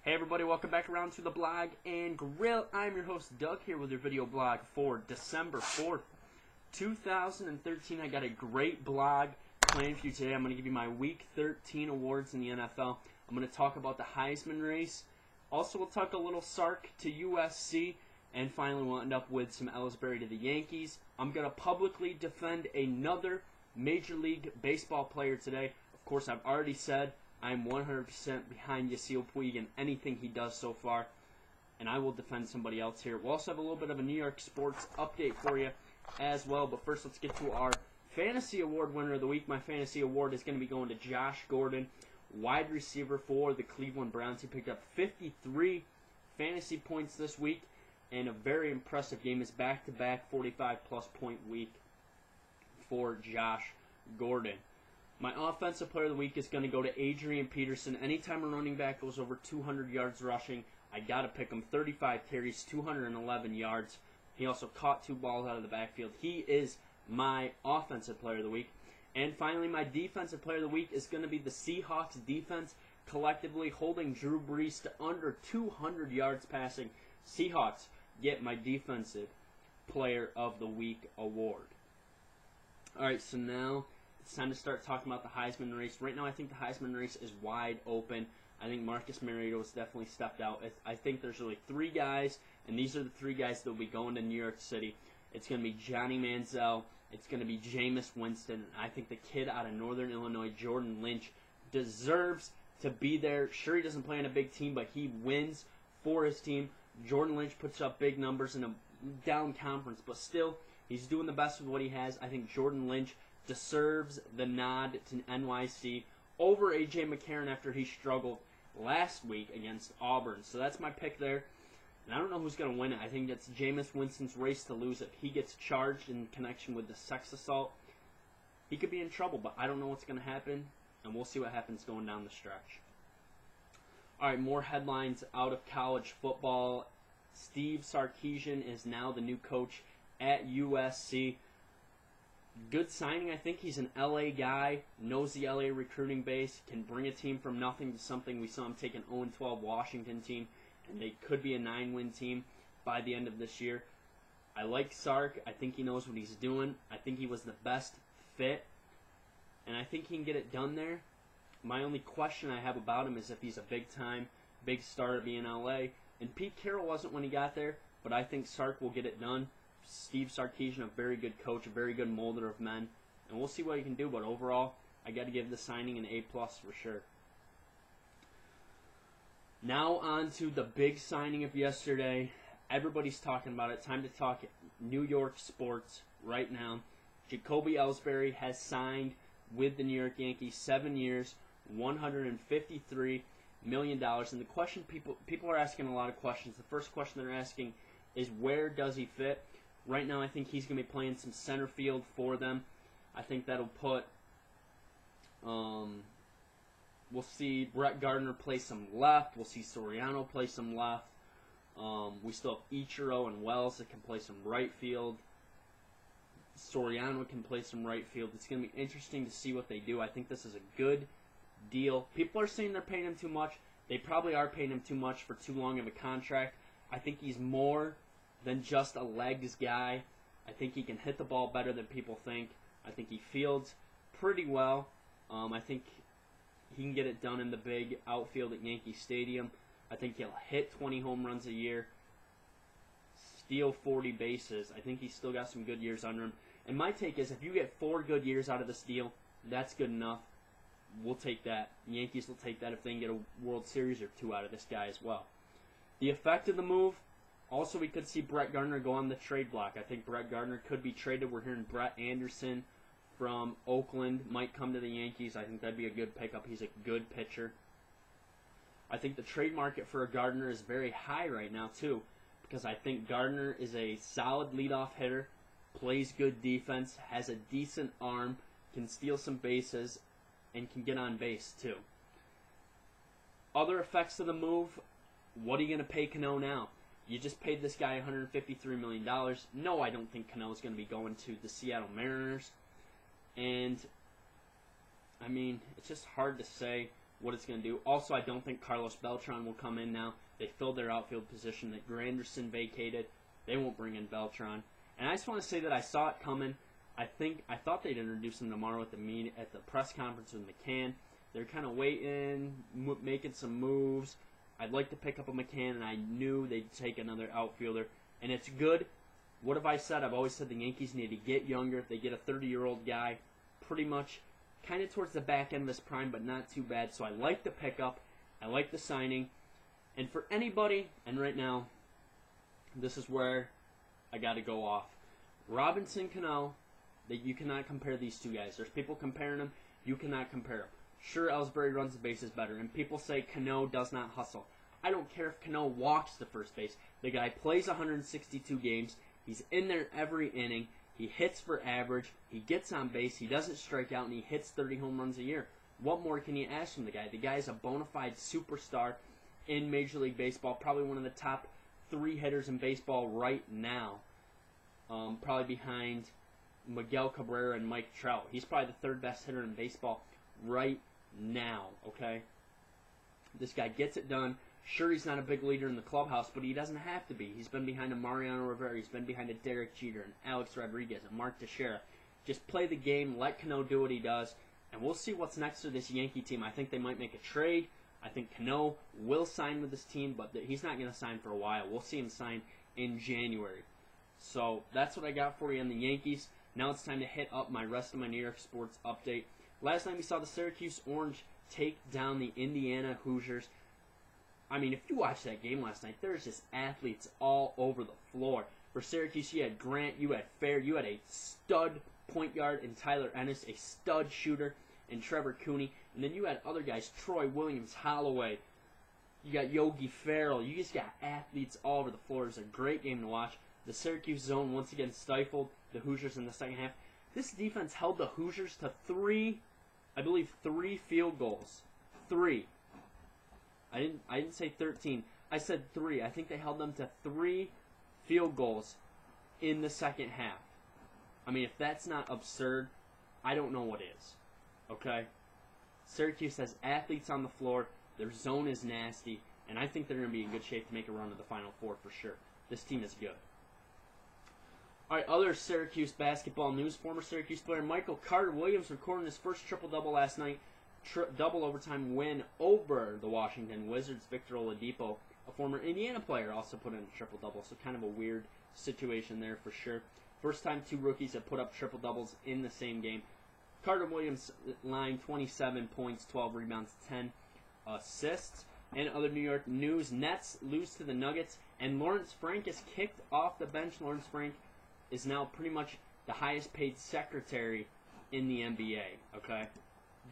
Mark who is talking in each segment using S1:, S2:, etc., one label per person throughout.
S1: Hey everybody, welcome back around to the blog and grill. I'm your host Doug here with your video blog for December 4th, 2013. I got a great blog planned for you today. I'm going to give you my Week 13 awards in the NFL. I'm going to talk about the Heisman Race. Also, we'll talk a little Sark to USC. And finally, we'll end up with some Ellsbury to the Yankees. I'm going to publicly defend another Major League Baseball player today. Of course, I've already said I'm 100% behind Yasiel Puig in anything he does so far, and I will defend somebody else here. We'll also have a little bit of a New York sports update for you as well, but first let's get to our Fantasy Award winner of the week. My Fantasy Award is going to be going to Josh Gordon, wide receiver for the Cleveland Browns. He picked up 53 fantasy points this week, and a very impressive game. His back-to-back 45-plus point week for Josh Gordon. My offensive player of the week is going to go to Adrian Peterson. Anytime a running back goes over 200 yards rushing, I got to pick him. 35 carries, 211 yards. He also caught 2 balls out of the backfield. He is my offensive player of the week. And finally, my defensive player of the week is going to be the Seahawks defense, collectively holding Drew Brees to under 200 yards passing. Seahawks get my defensive player of the week award. All right, so now it's time to start talking about the Heisman race. Right now, I think the Heisman race is wide open. I think Marcus Mariota has definitely stepped out. I think there's really 3 guys, and these are the 3 guys that will be going to New York City. It's going to be Johnny Manziel. It's going to be Jameis Winston. And I think the kid out of Northern Illinois, Jordan Lynch, deserves to be there. Sure, he doesn't play on a big team, but he wins for his team. Jordan Lynch puts up big numbers in a down conference, but still, he's doing the best with what he has. I think Jordan Lynch deserves the nod to NYC over A.J. McCarron after he struggled last week against Auburn. So that's my pick there. And I don't know who's going to win it. I think it's Jameis Winston's race to lose. If he gets charged in connection with the sex assault, he could be in trouble, but I don't know what's going to happen, and we'll see what happens going down the stretch. All right, more headlines out of college football. Steve Sarkisian is now the new coach at USC. Good signing. I think he's an LA guy, knows the LA recruiting base, can bring a team from nothing to something. We saw him take an 0-12 Washington team, and they could be a 9-win team by the end of this year. I like Sark. I think he knows what he's doing. I think he was the best fit, and I think he can get it done there. My only question I have about him is if he's a big-time, big star to be in LA. And Pete Carroll wasn't when he got there, but I think Sark will get it done. Steve Sarkisian, a very good coach, a very good molder of men, and we'll see what he can do. But overall, I got to give the signing an A+ for sure. Now on to the big signing of yesterday. Everybody's talking about it. Time to talk New York sports right now. Jacoby Ellsbury has signed with the New York Yankees, 7 years, $153 million. And the question people are asking a lot of questions. The first question they're asking is, where does he fit? Right now, I think he's going to be playing some center field for them. I think that'll put, we'll see Brett Gardner play some left. We'll see Soriano play some left. We still have Ichiro and Wells that can play some right field. Soriano can play some right field. It's going to be interesting to see what they do. I think this is a good deal. People are saying they're paying him too much. They probably are paying him too much for too long of a contract. I think he's more than just a legs guy. I think he can hit the ball better than people think. I think he fields pretty well. I think he can get it done in the big outfield at Yankee Stadium. I think he'll hit 20 home runs a year, steal 40 bases. I think he's still got some good years under him. And my take is, if you get 4 good years out of this deal, that's good enough. We'll take that. The Yankees will take that if they can get a World Series or 2 out of this guy as well. The effect of the move, also we could see Brett Gardner go on the trade block. I think Brett Gardner could be traded. We're hearing Brett Anderson from Oakland might come to the Yankees. I think that'd be a good pickup. He's a good pitcher. I think the trade market for a Gardner is very high right now too, because I think Gardner is a solid leadoff hitter, plays good defense, has a decent arm, can steal some bases, and can get on base too. Other effects of the move, what are you going to pay Cano now? You just paid this guy $153 million. No, I don't think Cano is going to be going to the Seattle Mariners. And, I mean, it's just hard to say what it's going to do. Also, I don't think Carlos Beltran will come in now. They filled their outfield position that Granderson vacated. They won't bring in Beltran. And I just want to say that I saw it coming. I thought they'd introduce him tomorrow at the press conference with McCann. They're kind of waiting, making some moves. I'd like to pick up a McCann, and I knew they'd take another outfielder. And it's good. What have I said? I've always said the Yankees need to get younger. If they get a 30-year-old guy, pretty much kind of towards the back end of his prime, but not too bad. So I like the pickup. I like the signing. And for anybody, and right now, this is where I got to go off. Robinson, Cano, that you cannot compare these two guys. There's people comparing them. You cannot compare them. Sure, Ellsbury runs the bases better, and people say Cano does not hustle. I don't care if Cano walks to first base. The guy plays 162 games. He's in there every inning. He hits for average. He gets on base. He doesn't strike out, and he hits 30 home runs a year. What more can you ask from the guy? The guy is a bona fide superstar in Major League Baseball, probably one of the top 3 hitters in baseball right now, probably behind Miguel Cabrera and Mike Trout. He's probably the 3rd best hitter in baseball right now, okay? This guy gets it done. Sure, he's not a big leader in the clubhouse, but he doesn't have to be. He's been behind a Mariano Rivera. He's been behind a Derek Jeter and Alex Rodriguez and Mark Teixeira. Just play the game. Let Cano do what he does, and we'll see what's next for this Yankee team. I think they might make a trade. I think Cano will sign with this team, but he's not going to sign for a while. We'll see him sign in January. So that's what I got for you on the Yankees. Now it's time to hit up my rest of my New York sports update. Last night we saw the Syracuse Orange take down the Indiana Hoosiers. I mean, if you watched that game last night, there's just athletes all over the floor. For Syracuse, you had Grant, you had Fair, you had a stud point guard in Tyler Ennis, a stud shooter in Trevor Cooney, and then you had other guys, Troy Williams, Holloway, you got Yogi Ferrell. You just got athletes all over the floor. It was a great game to watch. The Syracuse zone once again stifled the Hoosiers in the second half. This defense held the Hoosiers to 3 field goals. 3. I didn't say 13. I said 3. I think they held them to 3 field goals in the second half. I mean, if that's not absurd, I don't know what is. Okay? Syracuse has athletes on the floor. Their zone is nasty. And I think they're going to be in good shape to make a run to the Final Four for sure. This team is good. All right, other Syracuse basketball news. Former Syracuse player Michael Carter-Williams recorded his first triple-double last night. Double overtime win over the Washington Wizards. Victor Oladipo, a former Indiana player, also put in a triple-double. So kind of a weird situation there for sure. First time 2 rookies have put up triple-doubles in the same game. Carter-Williams line 27 points, 12 rebounds, 10 assists. And other New York news, Nets lose to the Nuggets. And Lawrence Frank is kicked off the bench. Lawrence Frank is now pretty much the highest paid secretary in the NBA, okay?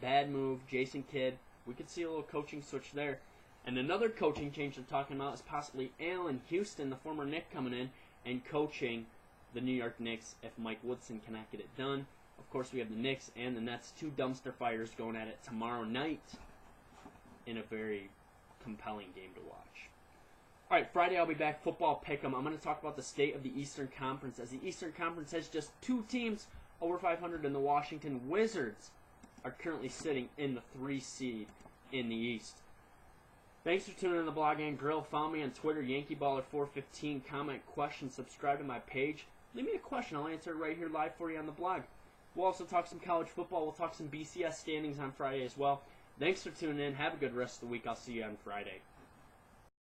S1: Bad move, Jason Kidd. We could see a little coaching switch there. And another coaching change they're talking about is possibly Allen Houston, the former Knick, coming in and coaching the New York Knicks if Mike Woodson cannot get it done. Of course, we have the Knicks and the Nets, 2 dumpster fires going at it tomorrow night in a very compelling game to watch. All right, Friday I'll be back, football pick'em. I'm going to talk about the state of the Eastern Conference, as the Eastern Conference has just 2 teams over 500, and the Washington Wizards are currently sitting in the 3 seed in the East. Thanks for tuning in to the Blog and Grill. Follow me on Twitter, YankeeBaller415. Comment, question, subscribe to my page. Leave me a question. I'll answer it right here live for you on the blog. We'll also talk some college football. We'll talk some BCS standings on Friday as well. Thanks for tuning in. Have a good rest of the week. I'll see you on Friday.